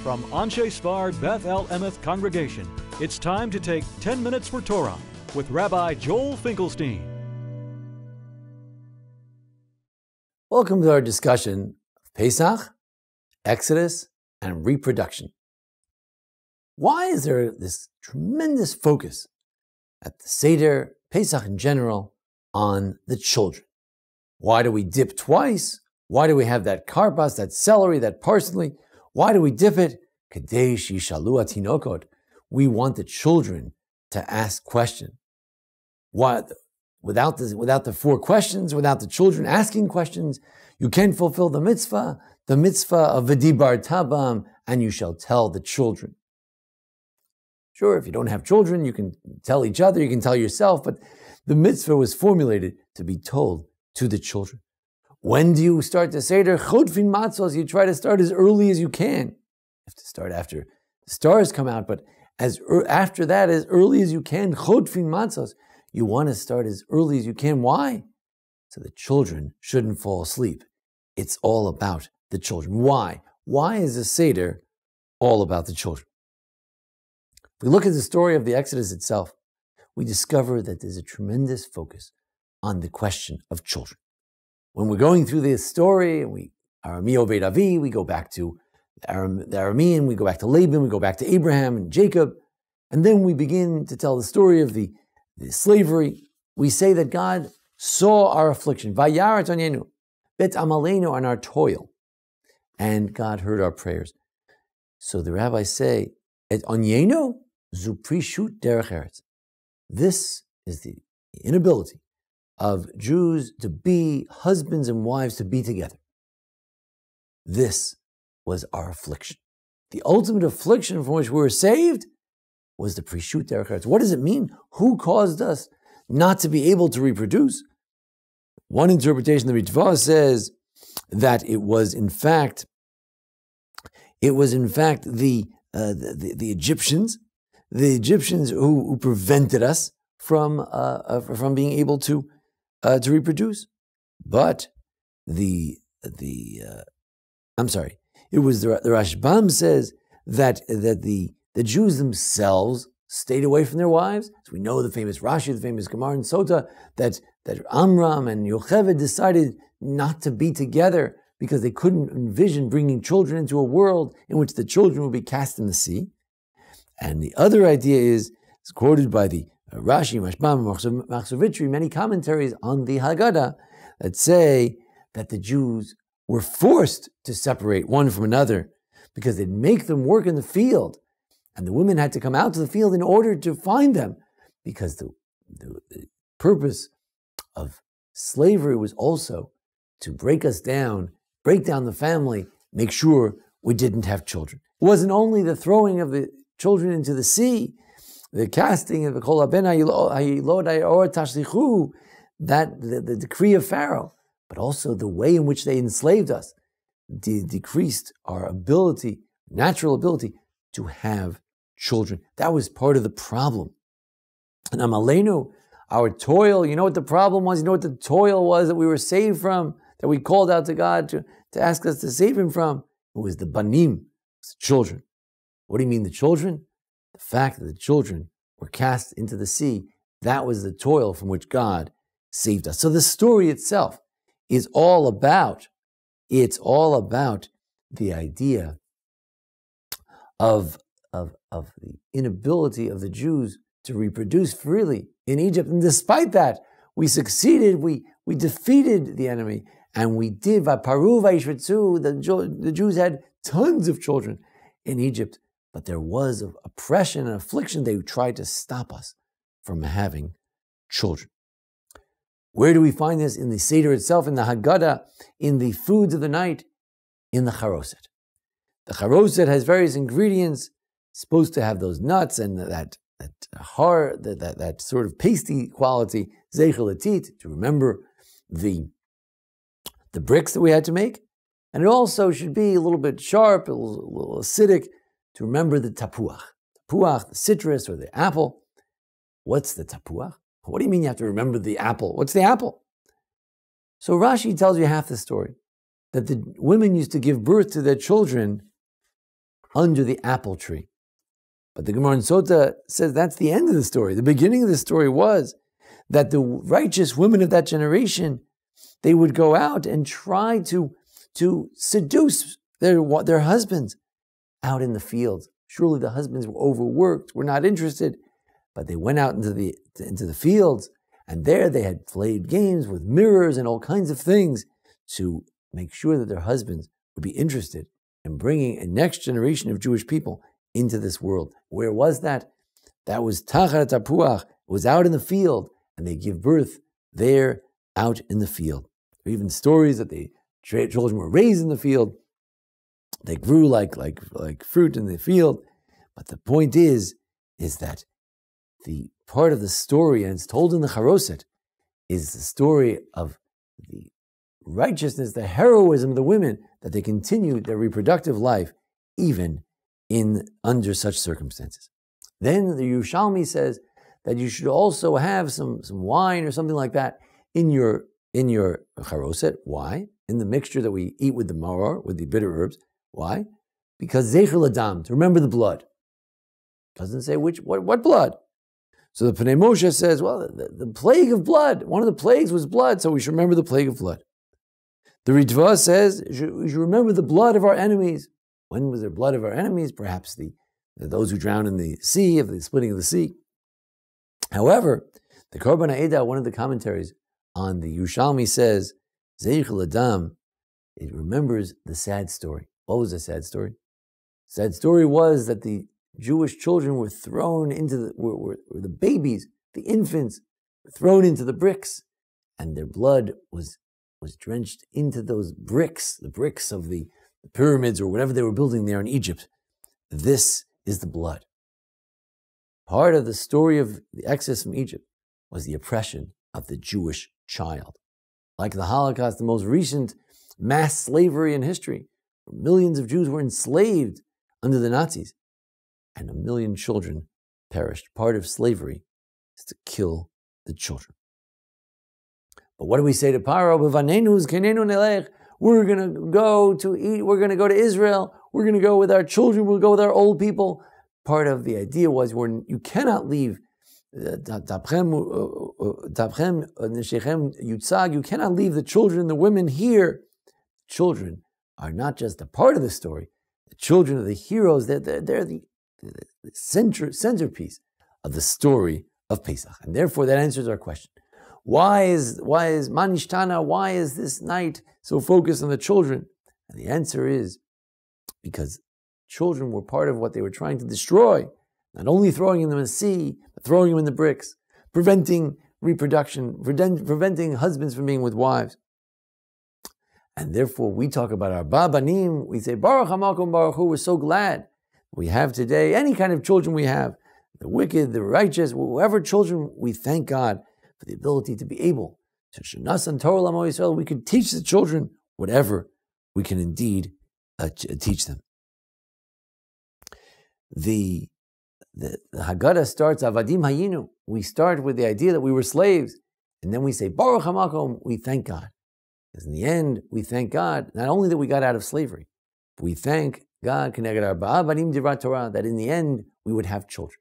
From Anshe Sfard Beth El Emeth Congregation, it's time to take 10 minutes for Torah with Rabbi Joel Finkelstein. Welcome to our discussion of Pesach, Exodus, and reproduction. Why is there this tremendous focus at the Seder, Pesach in general, on the children? Why do we dip twice? Why do we have that karpas, that celery, that parsley? Why do we dip it? Kadesh yishalu atinokot. We want the children to ask questions. Why? Without the four questions, without the children asking questions, you can't fulfill the mitzvah of v'dibar tabam, and you shall tell the children. Sure, if you don't have children, you can tell each other, you can tell yourself, but the mitzvah was formulated to be told to the children. When do you start the Seder? Chodfin matzos, you try to start as early as you can. You have to start after the stars come out, but after that, as early as you can, chodfin matzos. You want to start as early as you can. Why? So the children shouldn't fall asleep. It's all about the children. Why? Why is the Seder all about the children? If we look at the story of the Exodus itself, we discover that there's a tremendous focus on the question of children. When we're going through this story, we Arami Oved Avi, we go back to the Aramean, we go back to Laban, we go back to Abraham and Jacob, and then we begin to tell the story of the slavery. We say that God saw our affliction, Vayarat onyenu, bet amalenu, on our toil, and God heard our prayers. So the rabbis say, et onyenu zu prishut derech eretz. This is the inability of Jews to be husbands and wives, to be together. This was our affliction. The ultimate affliction from which we were saved was the prishut derech eretz. What does it mean? Who caused us not to be able to reproduce? One interpretation, the Ritva says that it was in fact the Egyptians, who prevented us from being able to reproduce. But it was the Rashbam says that the Jews themselves stayed away from their wives. So we know the famous Rashi, the famous Gemara and Sota, that Amram and Yocheved decided not to be together because they couldn't envision bringing children into a world in which the children would be cast in the sea. And the other idea is quoted by the Rashi, Rashbam, Machzor, many commentaries on the Haggadah that say that the Jews were forced to separate one from another because they'd make them work in the field. And the women had to come out to the field in order to find them, because the purpose of slavery was also to break down the family, make sure we didn't have children. It wasn't only the throwing of the children into the sea, the casting of the kol haben hayilod tashlichu, that the decree of Pharaoh, but also the way in which they enslaved us, decreased our ability, natural ability, to have children. That was part of the problem. And amalenu, our toil, you know what the problem was? You know what the toil was that we were saved from, that we called out to God to ask us to save him from? It was the banim, the children. What do you mean the children? The fact that the children were cast into the sea, that was the toil from which God saved us. So the story itself is all about the idea of the inability of the Jews to reproduce freely in Egypt. And despite that, we succeeded, we defeated the enemy, and we did, the Jews had tons of children in Egypt, but there was oppression and affliction. They tried to stop us from having children. Where do we find this? In the Seder itself, in the Haggadah, in the foods of the night, in the charoset. The charoset has various ingredients, supposed to have those nuts and that sort of pasty quality, zeichel atit, to remember the bricks that we had to make. And it also should be a little bit sharp, a little acidic, to remember the tapuach. Tapuach, the citrus or the apple. What's the tapuach? What do you mean you have to remember the apple? What's the apple? So Rashi tells you half the story, that the women used to give birth to their children under the apple tree. But the Gemara in Sota says that's the end of the story. The beginning of the story was that the righteous women of that generation, they would go out and try to seduce their husbands out in the fields. Surely the husbands were overworked, were not interested, but they went out into the fields, and there they had played games with mirrors and all kinds of things to make sure that their husbands would be interested in bringing a next generation of Jewish people into this world. Where was that? That was Tachar Tapuach. It was out in the field, and they give birth there out in the field. There are even stories that the children were raised in the field. They grew like fruit in the field. But the point is that the part of the story, and it's told in the Charoset, is the story of the righteousness, the heroism of the women, that they continued their reproductive life even under such circumstances. Then the Yerushalmi says that you should also have some wine or something like that in your charoset. Why? In the mixture that we eat with the maror, with the bitter herbs. Why? Because zecher ladam, to remember the blood. Doesn't say what blood. So the Pnei Moshe says, well, the plague of blood. One of the plagues was blood, so we should remember the plague of blood. The Ritva says we should remember the blood of our enemies. When was there blood of our enemies? Perhaps those who drowned in the sea, of the splitting of the sea. However, the Korban HaEdah, one of the commentaries on the Yerushalmi, says, Zeich L'Adam, it remembers the sad story. What was the sad story? The sad story was that the Jewish children were thrown into the babies, the infants, were thrown into the bricks, and their blood was drenched into those bricks, the bricks of the pyramids or whatever they were building there in Egypt. This is the blood. Part of the story of the exodus from Egypt was the oppression of the Jewish child. Like the Holocaust, the most recent mass slavery in history. Millions of Jews were enslaved under the Nazis, and 1 million children perished. Part of slavery is to kill the children. But what do we say to Paro? We're going to go to eat. We're going to go to Israel. We're going to go with our children. We'll go with our old people. Part of the idea was you cannot leave. You cannot leave the children and the women here. Children are not just a part of the story. The children are the heroes. They're the centerpiece of the story of Pesach. And therefore that answers our question. Why is Manishtana, why is this night so focused on the children? And the answer is because children were part of what they were trying to destroy. Not only throwing them in the sea, but throwing them in the bricks, preventing reproduction, preventing husbands from being with wives. And therefore we talk about our Babanim, we say, Baruch HaMakom Baruch Hu, we're so glad we have today, any kind of children we have, the wicked, the righteous, whoever children, we thank God for the ability to be able to Shanasan Torah L'Amo Yisrael. We can teach the children whatever we can indeed teach them. The Haggadah starts Avadim Hayinu. We start with the idea that we were slaves, and then we say Baruch HaMakom. We thank God, because in the end we thank God not only that we got out of slavery, but we thank God that in the end we would have children.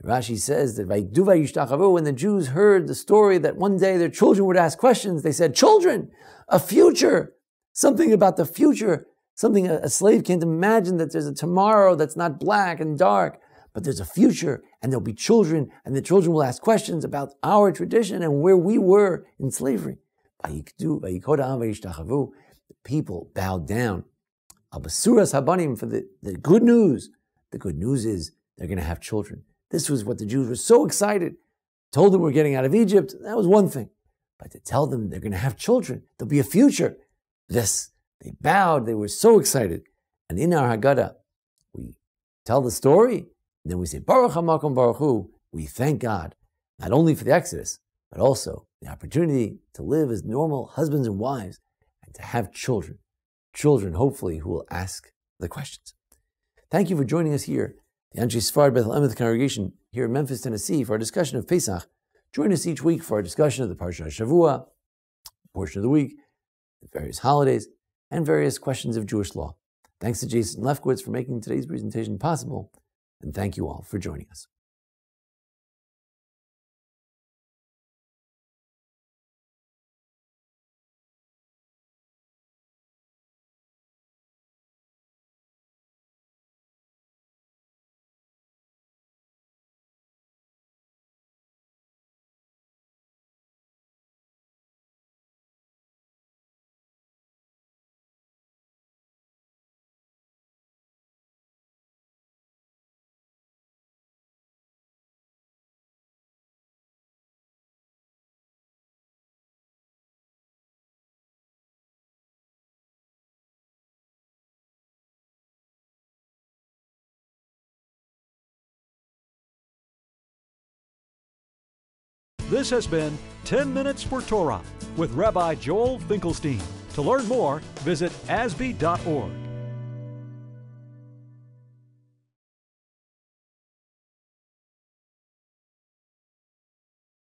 Rashi says that when the Jews heard the story that one day their children would ask questions, they said, children, a future, something about the future, something a slave can't imagine, that there's a tomorrow that's not black and dark, but there's a future, and there'll be children, and the children will ask questions about our tradition and where we were in slavery. The people bowed down. Abasuras habanim, for the good news. The good news is they're going to have children. This was what the Jews were so excited. Told them we're getting out of Egypt, that was one thing. But to tell them they're going to have children, there'll be a future. This, they bowed, they were so excited. And in our Haggadah, we tell the story, and then we say, Baruch HaMakom Baruch Hu, we thank God, not only for the Exodus, but also the opportunity to live as normal husbands and wives, and to have children. Children, hopefully, who will ask the questions. Thank you for joining us here, the Anshe Sfard Beth Emeth congregation here in Memphis, Tennessee, for our discussion of Pesach. Join us each week for our discussion of the Parsha Shavua, portion of the week, the various holidays, and various questions of Jewish law. Thanks to Jason Lefkowitz for making today's presentation possible, and thank you all for joining us. This has been 10 Minutes for Torah with Rabbi Joel Finkelstein. To learn more, visit ASBEE.org.